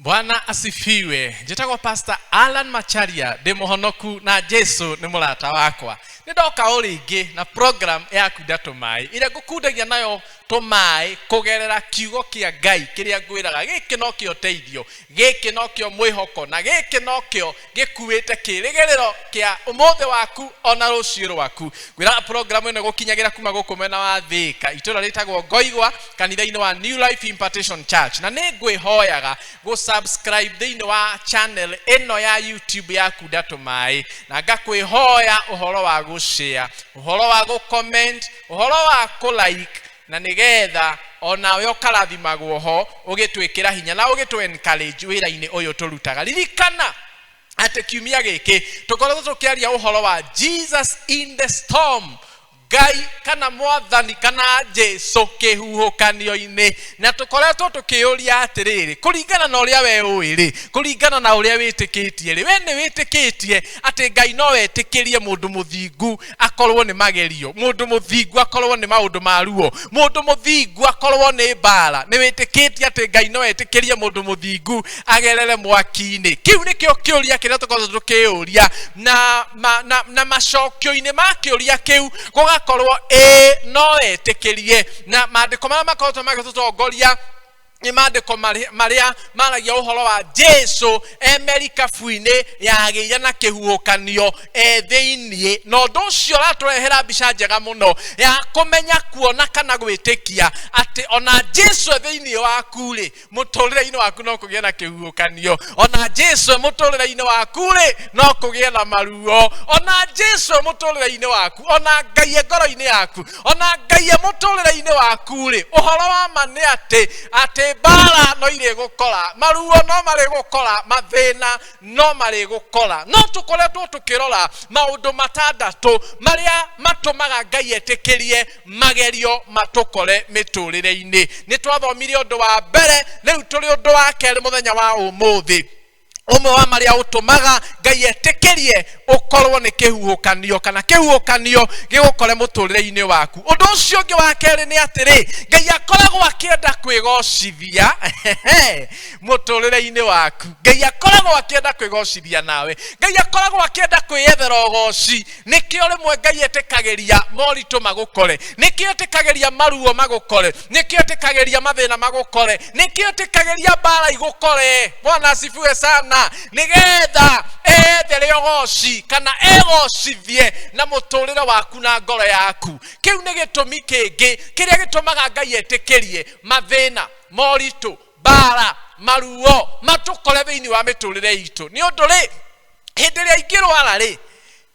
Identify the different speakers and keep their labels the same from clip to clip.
Speaker 1: Bwana asifiwe. Njitagwo Pastor Alan Macharia de muhonoku na Jesu ni murata wakwa. Nidoka oringi na program ya kuda tumai ire gukundagia nayo tumai kugerera kiugo kia Ngai kiria ngwiraga giki no kio teithio, giki no kio mwihoko na giki no kio gikuite kirigerero kia umothe waku ona ruciiro waku. Gwira program ino gukinyagira kuma gukumena wa Thika itura ritagwo Ngoigwa kanitha-ini wa New Life Impartation Church, na ni ngwihoyaga go subscribe thiini wa channel ino ya YouTube ya kuda tumai, na ngakwihoya uhoro wa share, uhoro wa go comment, uhoro wa ko like, na nigetha ona yo karathimagwo ho ugitwikira hinya na ugitwe encourage wira-ini uyu turutaga. Ririkana ate kiumia giki tukoretwo tukiaria uhoro wa Jesus in the storm, Ngai kana Mwathani kana Jesu kihuhukanio-ini, na tukoretwo tukiuria atiriri kuringana na uria we uiri, kuringana na uria witikitie ri, we ni witikitie ati Ngai no wetikirie mundu muthingu akorwo ni magerio, mundu muthingu akorwo ni maundu maruo, mundu muthingu akorwo ni mbara, ni witikitie ati Ngai no wetikirie mundu muthingu agerere mwaki-ini. Kiu nikio kiuria kiria tukoretwo tukiuria na macokio-ini ma kiuria kiu korwo no etikirie, na maandiko maria makorwo magitutongoria ni maandiko maria maragia uhoro wa Jesu emerikabu-ini yagiire na kihuhukanio thiini, na undu ucio raturehera mbica njega muno ya kumenya kuona kana gwitikia ati ona Jesu thiini waku ri muturire-ini waku no kugie na kihuhukanio, ona Jesu muturire-ini waku ri no kugie na maruo, ona Jesu muturire-ini waku, ona Ngai ngoro-ini yaku, ona Ngai muturire-ini waku ri uhoro wa mane ati mbara no ire gukora, maruo no mari gukora, mathina no mari gukora. No tukoretwo tukirora maundu matandatu maria matumaga Ngai etikirie magerio matukore miturire-ini. Ni twathomire undu wa mbere, riu turi undu wa keri muthenya wa umuthi. Umwe wa maria utumaga Ngai etikirie ukorwo ni kihuhukanio kana kihuhukanio gigukore muturire-ini waku. Undu ucio ungi wa keri ni atiri, Ngai akoragwo akienda kwigocithia muturire-ini waku. Ngai akoragwo akienda kwigocithia nawe, Ngai akoragwo akienda kwiyethera ugoci. Nikio rimwe Ngai etikagiria moritu magukore, nikio etikagiria maruo magukore, nikio etikagiria mathina magukore, nikio etikagiria mbara igukore. Bwana asifiwe sana. Nigetha ethere ugoci kana egocithie na muturire waku na ngoro yaku. Kiu ni gitumi kingi kiria gitumaga Ngai etikirie mathina, moritu, mbara, maruo matukore thiini wa miturire itu. Ni undu ri hindi ria ingirwara ri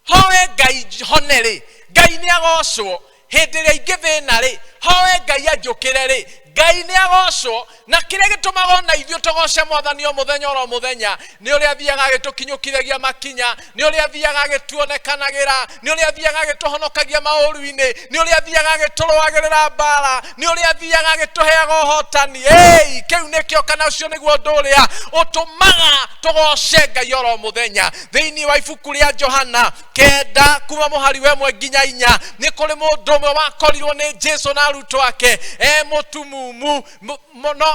Speaker 1: howe Ngai hone ri, Ngai ni agocwo. Hindi ria ingithina ri howe Ngai anjukire ri, Ngai ni agocwo. Na kiria gitumaga na ithio tugoce Mwathani o muthenya oro muthenya ni uria athiaga agitukinyukithagia makinya, ni uria athiaga agituonekanagira, ni uria athiaga agituhonokagia mauru-ini, ni uria athiaga agituruagirira mbara, ni uria athiaga agituheaga uhotani. Kiu nikio kana ucio niguo undu uria utumaga tugoce Ngai oro muthenya. Thiini wa ibuku ria Johana 9 kuma muhari wa 1 nginya 4 ni kuri mundu umwe wakorirwo ni Jesu na arutwo ake mutumumu.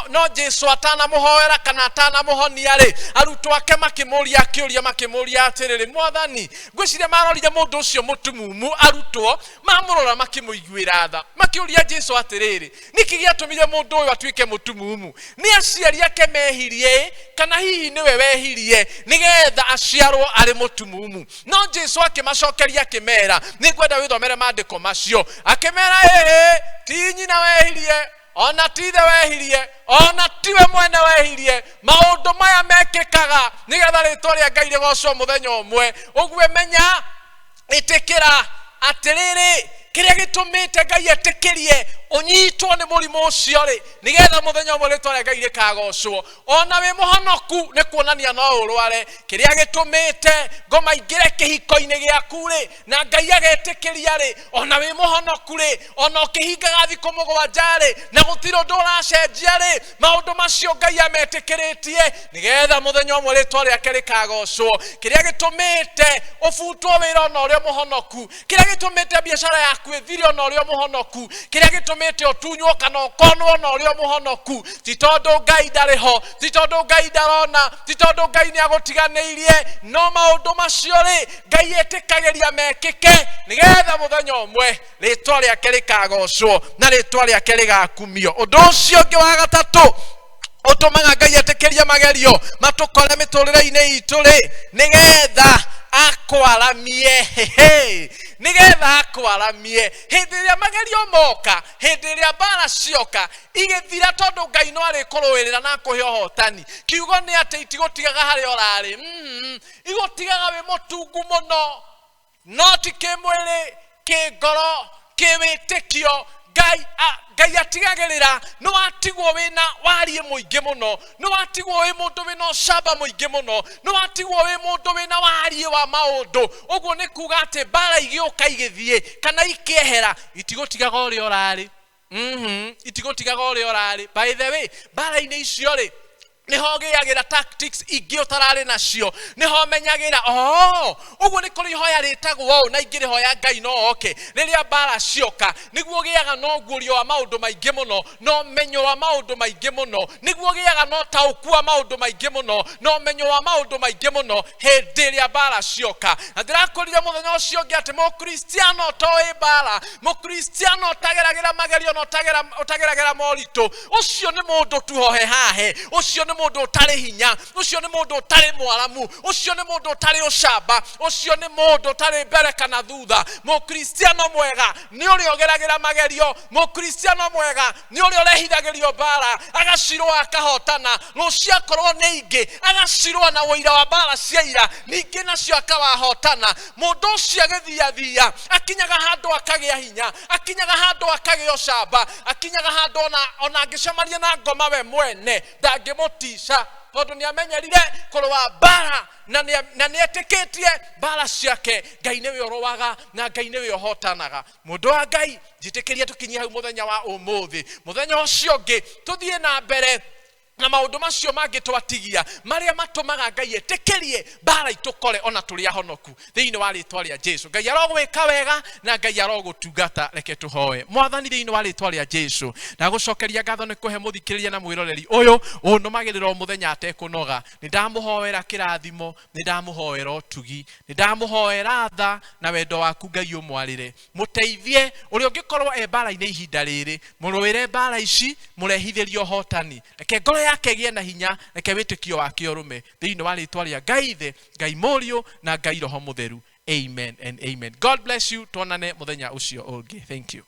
Speaker 1: No Jesu atana muhoera kana atana muhonia ri, arutwo ake makimuria kiuria makimuria atiriri, Mwathani ngwiciria marorire mundu ucio mutumumu, arutwo mamurora makimuiguira tha makiuria Jesu atiriri, niki giatumire mundu uyu atuike mutumumu? Ni aciari ake mehirie kana hihi niwe wehirie nigetha aciarwo ari mutumumu? No Jesu akimacokeria akimera, ni ngwenda withomere maandiko macio, akimera ti nyina wehirie, ona tithe wehirie, ona tiwe mwene wehirie. Maundu maya mekikaga nigetha ritwa ria Ngai rigocwo muthenya umwe. Uguo menya itikira atiriri kiria gitumite Ngai etikirie unyitwo ni murimu ucio ri nigetha muthenya umwe ritwa ria Ngai rikagocwo. Ona wi muhonoku ni kuonania no urware, kiria gitumite ngoma ingire kihiko-ini giaku ri na Ngai agetikiria ri, ona wi muhonoku ri, ona ukihingaga thikũ 7 ri na gutiri undu uracenjia ri, maundu macio Ngai ametikiritie nigetha muthenya umwe ritwa riake rikagocwo. Kiria gitumite ubutwo wira ona uria muhonoku, kiria gitumite biashara yaku ithire ona uria muhonoku, kiria gitumite tumite otunywo kana okonwo na urio muhonoku ti tondu Ngai ndariho ti tondu Ngai ndarona ti tondu Ngai ni agutiganirie no maundu macio ri Ngai etikagiria mekike nigetha muthenya umwe ritwa riake rikagocwo na ritwa riake rigakumio. Undu ucio ungi wa gatatu utumaga Ngai etikirie magerio matukore miturire-ini itu ri nigetha akwaramie nigetha akwaramie hindi iria magerio moka hindi iria mbara cioka igithira tondu Ngai no ari kuruirira na kuhe uhotani. Kiugo ni ati itigutigaga hari orari igutigaga wi mutungu muno no ti kimwiri kingoro kiwitikio Ngai atigagirira no atigwo wina warie muingi muno no atigwo wi mundu wina ucamba muingi muno no atigwo wi mundu wina warie wa maundu. Uguo ni kuga ati mbara igiuka igithie kana ikiehera itigutigaga uri orari itigutigaga uri orari. By the way, mbara-ini icio ri niho giagira tactics ingi utarari nacio niho menyagira uguo ni kuri hoya ritagwo na ingiri hoya Ngai no oke riria mbara cioka niguo giaga no gurio wa maundu maingi muno no menyo wa maundu maingi muno niguo giaga no tauku wa maundu maingi muno no menyo wa maundu maingi muno hindi iria mbara cioka. Na ndirakurire muthenya ucio ngi ati mukristiano toi mbara mukristiano utageragira magerio no utageragira moritu ucio ni mundu tuhohe hahe ucio ni mundu utari hinya ucio ni mundu utari mwaramu ucio ni mundu utari ucamba ucio ni mundu utari mbere kana thutha. Mukristiano mwega ni uri ogeragira magerio mukristiano mwega ni uri urehithagirio mbara agacirwa akahotana rucia korwo ni ingi agacirwa na wira wa mbara cia ira ningi nacio akawahotana. Mundu ucio agithiathia akinyaga handu akagia hinya akinyaga handu akagia ucamba akinyaga handu ona angicamaria na ngoma we mwene ndangimutisha tondu ni amenyerire kurwa mbara na ni etikitie mbara ciake Ngai niwe urowaga na Ngai niwe uhotanaga. Mundu wa Ngai njitikirie tukinyia hau muthenya wa umuthi muthenya ucio ungi tuthie na mbere na maundu macio mangi twatigia maria matumaga Ngai etikirie mbara itukore ona turi ahonoku thiini wa ritwa ria Jesu. Ngai arogwika wega na Ngai arogutungata. Reke tuhoe. Mwathani thiini wa ritwa ria Jesu ndagucokeria ngatho ni kuhe muthikiriria na mwiroreri uyu unumagirira muthenya atekunoga ni ndamuhoera kirathimo ni ndamuhoera utugi ni ndamuhoera tha na wendo waku Ngai umwarire muteithie uri ungikorwo mbara-ini ihinda riri muruire mbara ici murehithirio hotani. Reke ngoro yake gie na hinya reke witikio wake urume thiini wa ritwa ria Ngai the Ngai Murio na Ngai Roho Mutheru. Amen and amen. God bless you. Tuonane muthenya ucio ungi. Thank you.